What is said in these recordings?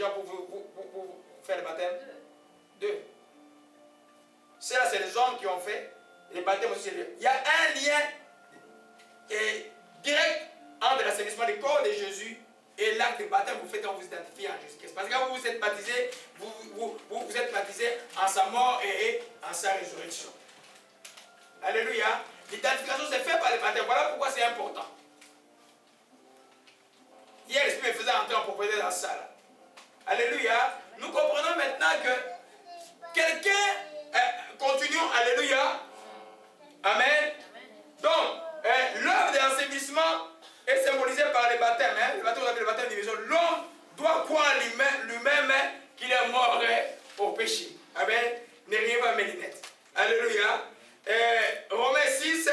gens pour vous faire le baptême? Deux. Cela, c'est les hommes qui ont fait. Les baptêmes aussi, il y a un lien direct entre l'assainissement du corps de Jésus et l'acte de baptême que vous faites quand vous identifiez en Jésus-Christ. Parce que quand vous vous êtes baptisé, vous êtes baptisé en sa mort et en sa résurrection. Alléluia. L'identification c'est fait par le baptême. Voilà pourquoi c'est important. Hier, l'Esprit me faisait entrer en propriété dans la salle. Alléluia. Nous comprenons maintenant que quelqu'un, continuons, alléluia. Amen. Donc, l'œuvre de l'ensevelissement est symbolisée par le baptême. Hein? Le baptême, on appelle le baptême de division. L'homme doit croire lui-même qu'il est mort au péché. Amen. Ne riez pas mes lunettes. Alléluia. Romains 6,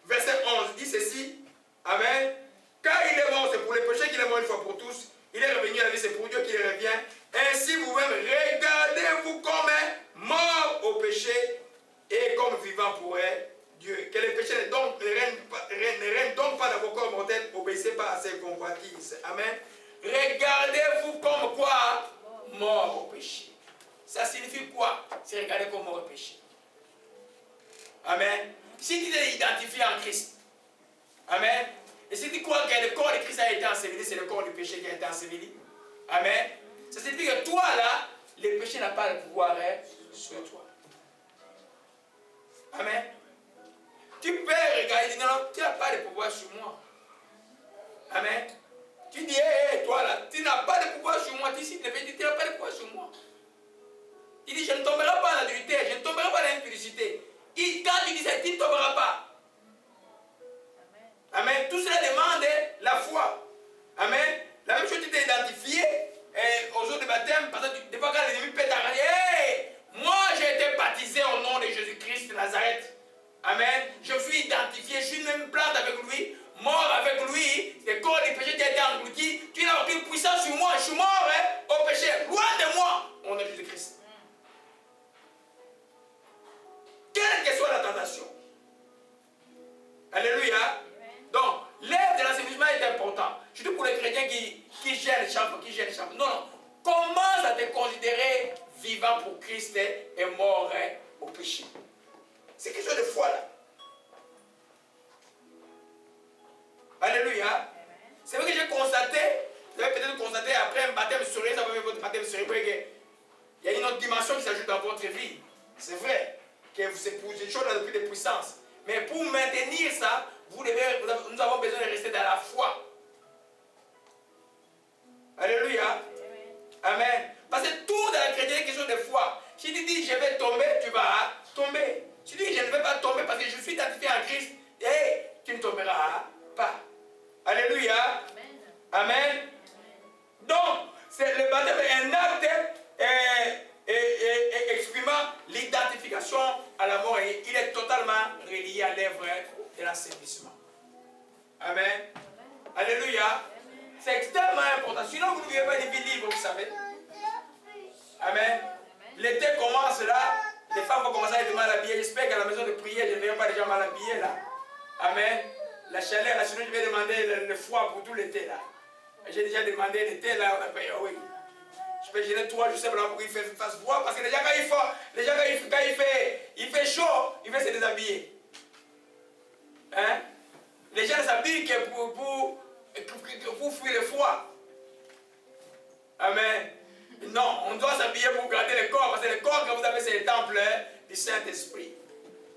verset 11 dit ceci. Amen. Car il est mort, c'est pour les péchés qu'il est mort une fois pour tous. Il est revenu à la vie, c'est pour Dieu qu'il revient. Ainsi vous-même, regardez-vous comme mort au péché et comme vivant pour Dieu. Que les péchés ne règnent donc pas dans vos corps mortels, obéissez pas à ses convoitises. Amen. Regardez-vous comme quoi? Mort au péché. Ça signifie quoi? C'est regarder comme mort au péché. Amen. Si tu t'es identifié en Christ, amen. Et si tu crois que le corps de Christ a été enseveli, c'est le corps du péché qui a été enseveli. Amen. Ça signifie que toi là, le péché n'a pas le pouvoir sur toi. Amen. Tu peux regarder, non, tu n'as pas de pouvoir sur moi. Amen. Tu dis, hé, toi là, tu n'as pas de pouvoir sur moi. Tu cites le péché, tu n'as pas de pouvoir sur moi. Il dit, je ne tomberai pas en adultère, je ne tomberai pas dans l'impudicité. Quand tu dis ça, tu ne tomberas pas. Amen. Tout cela demande la foi. Amen. La même chose, tu t'es identifié aux jours de baptême, parce que des fois quand l'ennemi pète à dire, hey, moi j'ai été baptisé au nom de Jésus-Christ de Nazareth. Amen. Je suis identifié, je suis même plante avec lui, mort avec lui, le corps du péché qui a été englouti. Tu n'as aucune puissance sur moi, je suis mort au péché. Loin de moi, au nom de Jésus-Christ. Quelle que soit la tentation. Alléluia. Donc, l'œuvre de l'ensevelissement est important. Surtout pour les chrétiens qui gèrent les chambres, Non, non. Commence à te considérer vivant pour Christ et mort au péché. C'est quelque chose de foi là. Alléluia. C'est vrai que j'ai constaté, vous avez peut-être constaté après un baptême sérieux, ça va faire votre baptême sérieux, il y a une autre dimension qui s'ajoute dans votre vie. C'est vrai que c'est pour des choses depuis des puissances. Mais pour maintenir ça, nous avons besoin de rester dans la foi. Alléluia. Amen. Parce que tout dans la chrétienne est question de foi. Si tu dis je vais tomber, tu vas tomber. Si tu dis je ne vais pas tomber parce que je suis identifié en Christ, tu ne tomberas pas. Alléluia. Amen. Amen. Donc, le baptême est un acte exprimant l'identification à la mort. Et il est totalement relié à l'œuvre de l'assainissement. Amen. Alléluia. C'est extrêmement important. Sinon, vous ne vivez pas des vies libres, vous savez. Amen. L'été commence là. Les femmes vont commencer à être mal habillées. J'espère qu'à la maison de prière, je ne verrai pas les gens mal habillés là. Amen. La chaleur, là, sinon je vais demander le foie pour tout l'été là. J'ai déjà demandé l'été là, on a payé, oui. Je peux gêner 3, je sais pas pourquoi il fasse froid. Parce que les gens, quand il fait chaud, il fait se déshabiller. Hein? Les gens s'habillent que pour fuir le froid. Amen. Non, on doit s'habiller pour garder le corps. Parce que le corps que vous avez, c'est le temple du Saint-Esprit.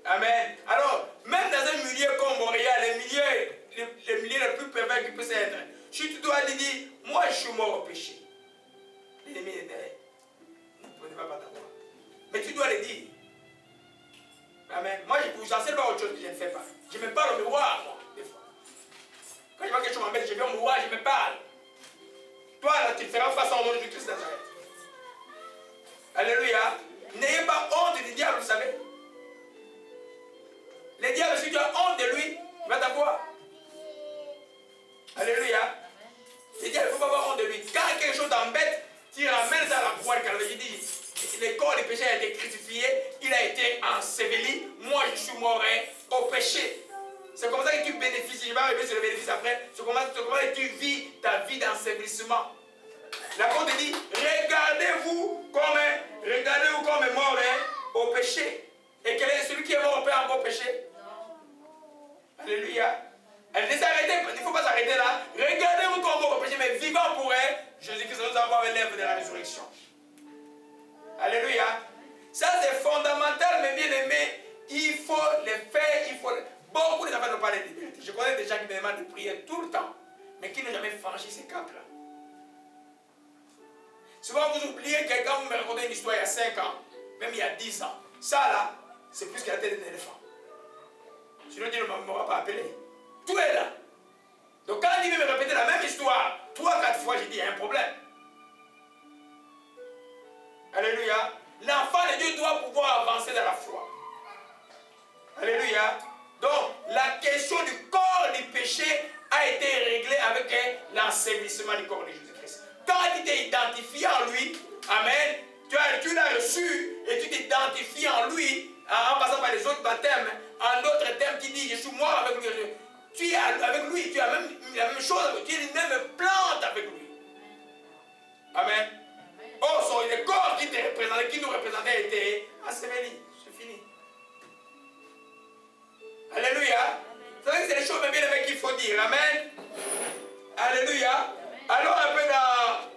Amen. Alors, même dans un milieu comme Montréal, le milieu le plus pervers qui peut être, si tu dois lui dire, moi je suis mort au péché. L'ennemi est derrière. Vous ne pouvez pas t'avoir. Mais tu dois le dire. Amen. Moi, je vous enseigne pas autre chose que je ne fais pas. Je me parle au miroir, moi, des fois. Quand je vois quelque chose m'embête, je vais au miroir, je me parle. Toi, là, tu feras face au nom de Christ Nazareth. Alléluia. N'ayez pas honte du diable, vous savez. Le diable, si tu as honte de lui, il va t'avoir. Alléluia. Le diable, il ne faut pas avoir honte de lui. Quand quelque chose t'embête, tu ramènes ça à la croix. Quand il dit, le corps du péché a été crucifié, il a été enseveli, moi je suis mort au péché. C'est comme ça que tu bénéficies. Je vais arriver sur le bénéfice après. C'est comme ça que tu vis ta vie d'ensevelissement. La Côte dit, péché. Et quel est celui qui est mort au péché encore péché? Alléluia. Elle dit s'arrêter, il ne faut pas s'arrêter là. Regardez-vous comme mort au péché, mais vivant pour elle. Jésus-Christ nous avons l'œuvre de la résurrection. Alléluia. Ça c'est fondamental, mes bien-aimés. Il faut les faire, Beaucoup de enfants n'ont pas de liberté. Je connais des gens qui me demandent de prier tout le temps, mais qui n'ont jamais franchi ces caps-là. Souvent vous oubliez que quand vous me racontez une histoire il y a 5 ans, même il y a 10 ans, ça là, c'est plus que la tête d'un éléphant. Sinon Dieu ne m'aura pas appelé. Tout est là. Donc quand il veut me répéter la même histoire 3-4 fois, j'ai dit il y a un problème. Alléluia. L'enfant de Dieu doit pouvoir avancer dans la foi. Alléluia. Donc, la question du corps du péché a été réglée avec l'ensevelissement du corps de Jésus-Christ. Quand tu t'es identifié en lui, amen, tu l'as reçu et tu t'identifies en lui, en passant par les autres baptêmes, en d'autres termes qui dit, je suis mort avec lui. Tu es avec lui, tu as même la même chose, tu es une même plante avec lui. Amen. Oh, le corps qui nous représentait était enseveli. C'est fini. Alléluia. Vous savez que c'est les choses bien aimées qu'il faut dire. Amen. Alléluia. Allons un peu dans,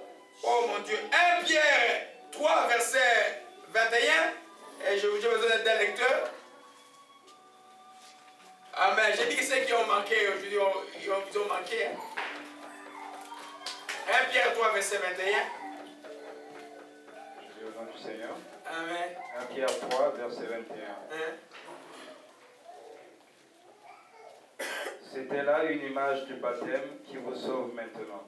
oh mon Dieu, 1 Pierre 3, verset 21. Et j'ai besoin d'un lecteur. Amen. J'ai dit que ceux qui ont manqué aujourd'hui, ils ont manqué. 1 Pierre 3, verset 21. Je lis au nom du Seigneur. Amen. 1 Pierre 3, verset 21. C'était là une image du baptême qui vous sauve maintenant.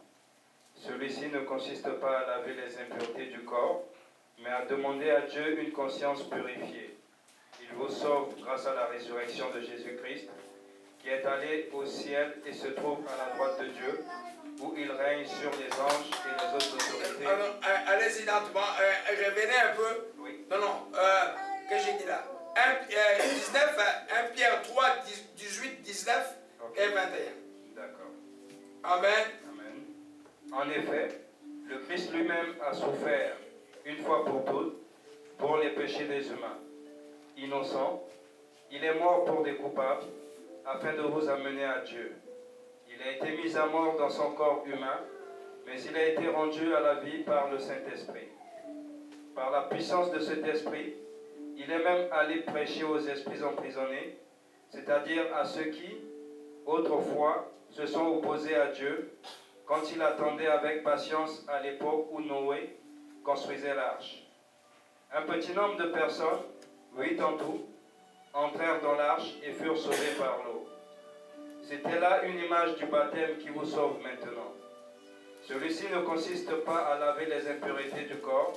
Celui-ci ne consiste pas à laver les impuretés du corps, mais à demander à Dieu une conscience purifiée. Il vous sauve grâce à la résurrection de Jésus-Christ, qui est allé au ciel et se trouve à la droite de Dieu, où il règne sur les anges et les autres autorités. Allez-y lentement, revenez un peu. Oui. Non, qu'est-ce que j'ai dit là? 1 Pierre 3, 18, 19 okay. Et 21. D'accord. Amen. Amen. En effet, le Christ lui-même a souffert une fois pour toutes pour les péchés des humains. Innocent, il est mort pour des coupables afin de vous amener à Dieu. Il a été mis à mort dans son corps humain, mais il a été rendu à la vie par le Saint-Esprit. Par la puissance de cet esprit, il est même allé prêcher aux esprits emprisonnés, c'est-à-dire à ceux qui, autrefois, se sont opposés à Dieu quand il attendait avec patience à l'époque où Noé construisait l'arche. Un petit nombre de personnes, 8 en tout, entrèrent dans l'arche et furent sauvées par l'eau. C'était là une image du baptême qui vous sauve maintenant. Celui-ci ne consiste pas à laver les impuretés du corps,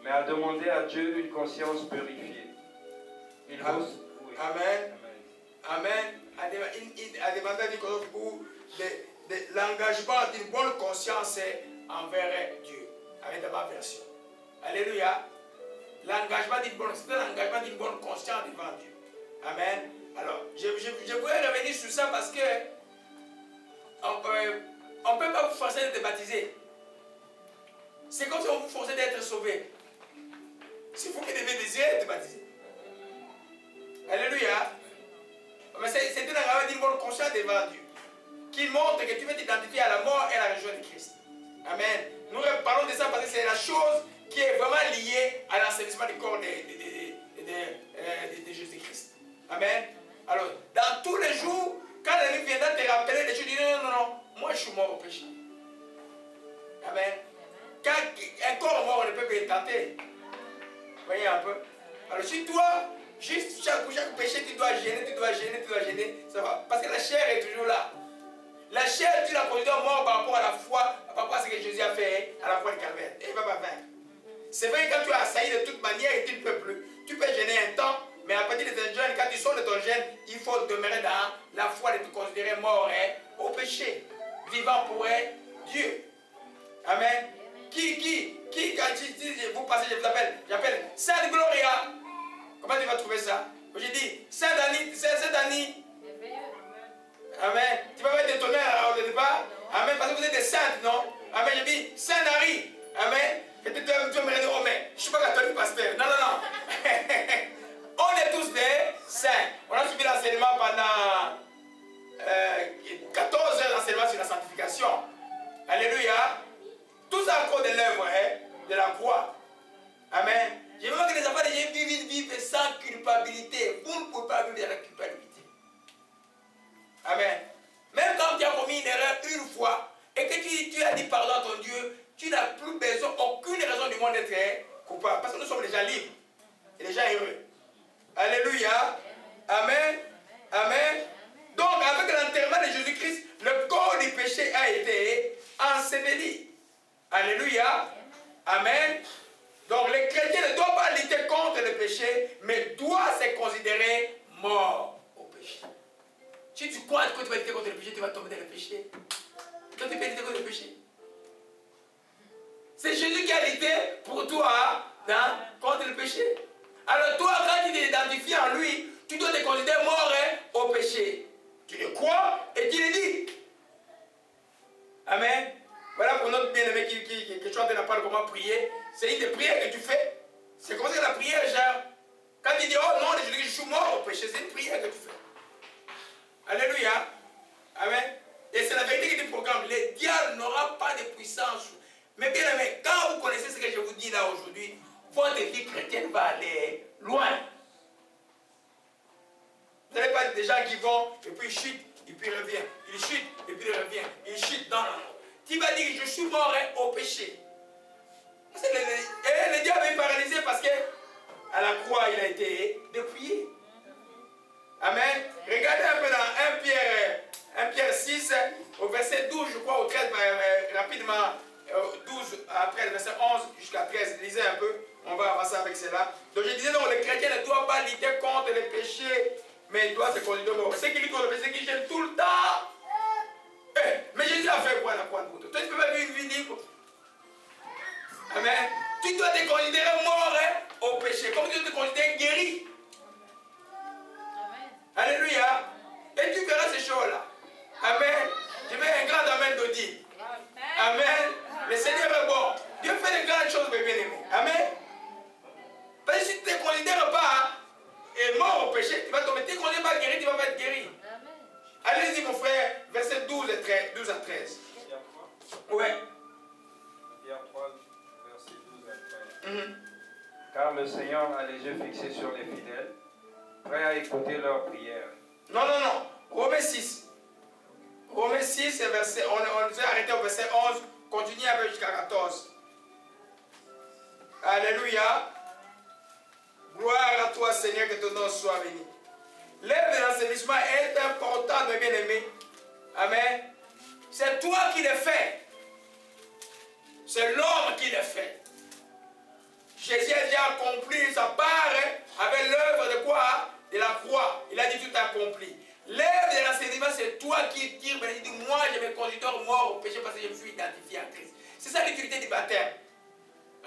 mais à demander à Dieu une conscience purifiée. Il vous... Oui. Amen. Amen. À demander de l'engagement d'une bonne conscience envers Dieu. Avec ma version. Alléluia. L'engagement d'une bonne conscience devant Dieu. Amen. Alors, je voudrais revenir sur ça parce que on ne peut pas vous forcer d'être baptisé. C'est comme si on vous forçait d'être sauvé. C'est vous qui devez désirer être baptisé. Alléluia. Mais c'est une engagement d'une bonne conscience devant Dieu qui montre que tu veux t'identifier à la mort et à la résurrection de Christ. Amen. Nous parlons de ça parce que c'est la chose qui est vraiment liée à l'ensevelissement du corps de Jésus-Christ. Amen. Alors, dans tous les jours, quand l'ennemi viendra te rappeler les choses, tu dis non, moi je suis mort au péché. Amen. Quand un corps mort ne peut pas être tenté. Voyez un peu. Alors, si toi, juste chaque péché, tu dois gêner, ça va. Parce que la chair est toujours là. La chair, tu la considères mort par rapport à la foi, par rapport à ce que Jésus a fait à la croix de Calvaire. Et il ne va pas vaincre. C'est vrai que quand tu as assailli de toute manière et tu ne peux plus, tu peux gêner un temps, mais à partir de ton jeûne, quand tu sors de ton jeûne, il faut demeurer dans la foi de te considérer mort au péché, vivant pour Dieu. Amen. Quand vous passez, je vous appelle, j'appelle Sainte Gloria. Comment tu vas trouver ça? J'ai dit Sainte Annie. Amen. Tu vas mettre des tonnerres au départ. Amen. Parce que vous êtes des saintes, non? Amen. J'ai dit Saint Harry. Amen. Et tu vas me dire, oh mais je ne suis pas catholique, pasteur. Non. monde d'être coupable. Parce que nous sommes déjà libres et déjà heureux. Alléluia. Amen. Amen. Donc, avec l'enterrement de Jésus-Christ, le corps du péché a été enseveli. Alléluia. Amen. Donc, les chrétiens ne doivent pas lutter contre le péché, mais doivent se considérer morts au péché. Si tu crois que tu vas lutter contre le péché, tu vas tomber dans le péché. Toi, tu peux lutter contre le péché. C'est Jésus qui a lutté pour toi contre le péché. Alors toi, quand tu t'identifies en lui, tu dois te considérer mort au péché. Tu le crois et tu le dis. Amen. Voilà pour notre bien-aimé qui chante la parole comment prier. C'est une des prières que tu fais. C'est comme ça que la prière, genre, quand tu dis, oh non, je suis mort au péché, c'est une prière que tu fais. Alléluia. Amen. Et c'est la vérité qui te programme. Le diable n'aura pas de puissance. Mais bien aimé, quand vous connaissez ce que je vous dis là aujourd'hui, votre vie chrétienne va aller loin. Vous n'avez pas des gens qui vont, et puis ils chutent, et puis ils reviennent. Ils chutent, et puis ils reviennent. Ils chutent. Non. Tu vas dire, je suis mort au péché. Et le diable est paralysé parce que à la croix, il a été dépouillé. Amen. Regardez un peu dans 1 Pierre 6, au verset 12, je crois, au 13, rapidement, 12 après le verset 11 jusqu'à 13. Lisez un peu, on va avancer avec cela. Donc je disais, donc, les chrétiens ne doivent pas lutter contre les péchés, mais ils doivent se considérer morts. Ceux qui luttent contre le péché, qui gênent tout le temps. Mais Jésus a fait quoi à la croix de Bouddha? Toi, tu ne peux pas vivre une vie libre. Amen. Tu dois te considérer mort au péché, comme tu te considères guéri. Amen. Alléluia. Et tu verras ces choses-là. Amen. Je veux un grand amen d'Odi. Amen. Le Seigneur est bon. Dieu fait de grandes choses, mes bien-aimés. Amen. Parce que si tu ne te considères pas mort au péché, tu vas tomber. Tu ne te considères pas guéri, tu vas pas être guéri. Allez-y, mon frère, verset 12 à 13. Ouais. Pierre 3, verset 12 à 13. Car le Seigneur a les yeux fixés sur les fidèles, prêt à écouter leurs prières. Non. Romains 6. Romains 6, verset, on s'est arrêté au verset 11. Continue un peu jusqu'à 14. Alléluia. Gloire à toi, Seigneur, que ton nom soit béni. L'œuvre de l'enseignement est importante, mes bien-aimés. Amen. C'est toi qui le fais. C'est l'homme qui le fait. Jésus a déjà accompli sa part avec l'œuvre de quoi? De la croix. Il a dit tout accompli. L'œuvre de l'enseignement, c'est toi qui dis, moi je me considère mort au péché parce que je me suis identifié à Christ. C'est ça l'utilité du baptême.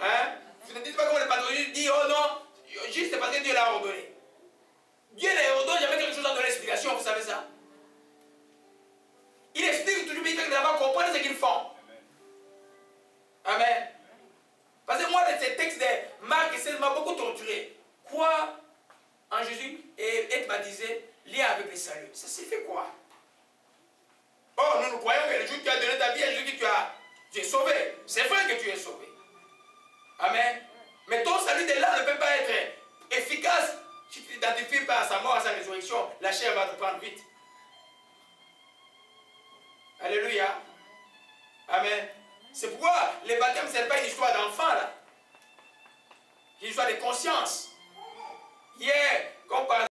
Hein? Tu ne dis pas comme le patron dit, oh non, juste parce que Dieu l'a ordonné. Dieu ne ordonne jamais quelque chose à donner l'explication, vous savez ça? Il explique toujours bien que les enfants comprennent ce qu'ils font. Amen. Parce que moi, ces textes de Marc et 16 m'a beaucoup torturé. Croire en Jésus et être baptisé, lié avec le salut. Ça signifie quoi? Oh, nous croyons que le jour que tu as donné ta vie, le jour que tu es sauvé. C'est vrai que tu es sauvé. Amen. Mais ton salut de là ne peut pas être efficace si tu t'identifies pas à sa mort, à sa résurrection. La chair va te prendre vite. Alléluia. Amen. C'est pourquoi le baptême, ce n'est pas une histoire d'enfant, là. C'est une histoire de conscience. Hier, comme par